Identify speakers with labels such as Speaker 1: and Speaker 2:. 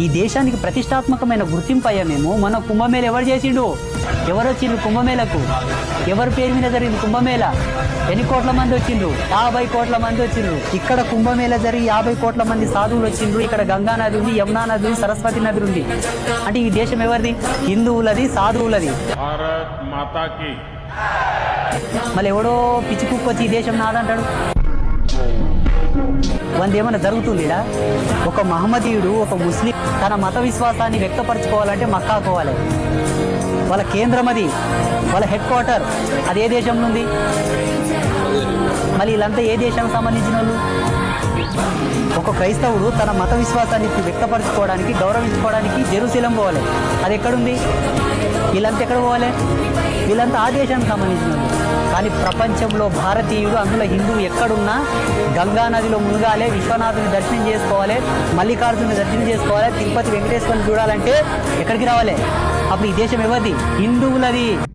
Speaker 1: ఈ దేశానికి ప్రతిష్టాత్మకమైన గుర్తింపు అయ్యా మేము. మన కుంభమేళ ఎవరు చేసిండు? ఎవరు వచ్చిండ్రు కుంభమేళకు? ఎవరి పేరు మీద జరిగింది కుంభమేళ? ఎన్ని కోట్ల మంది వచ్చిండ్రు? 50 కోట్ల మంది వచ్చిండ్రు. ఇక్కడ కుంభమేళ జరిగి 50 కోట్ల మంది సాధువులు వచ్చిండ్రు. ఇక్కడ గంగా నది ఉంది, యమునా నది ఉంది, సరస్వతి నది ఉంది. అంటే ఈ దేశం ఎవరిది? హిందువులది, సాధువులది. మళ్ళీ ఎవడో పిచ్చి కుక్కొచ్చి ఈ దేశం నాదంటాడు. వంద ఏమైనా జరుగుతుందిడా? ఒక మహమ్మదీయుడు, ఒక ముస్లిం తన మత విశ్వాసాన్ని వ్యక్తపరచుకోవాలంటే మక్కా పోవాలి. వాళ్ళ కేంద్రం అది, వాళ్ళ హెడ్ క్వార్టర్ అది ఏ దేశంలో ఉంది? మళ్ళీ వీళ్ళంతా ఏ దేశానికి సంబంధించిన వాళ్ళు? ఒక క్రైస్తవుడు తన మత విశ్వాసాన్ని వ్యక్తపరచుకోవడానికి, గౌరవించుకోవడానికి జెరూసలేం పోవాలి. అది ఎక్కడుంది? వీళ్ళంతా ఎక్కడ పోవాలి? వీళ్ళంతా ఆ దేశానికి సంబంధించిన వాళ్ళు. కానీ ప్రపంచంలో భారతీయుడు, అందులో హిందువు ఎక్కడున్నా గంగా నదిలో మునగాలి, విశ్వనాథుని దర్శనం చేసుకోవాలి, మల్లికార్జుని దర్శనం చేసుకోవాలి, తిరుపతి వెంకటేశ్వరుని చూడాలంటే ఎక్కడికి రావాలి? అప్పుడు ఈ దేశం ఎవరిది? హిందువులది.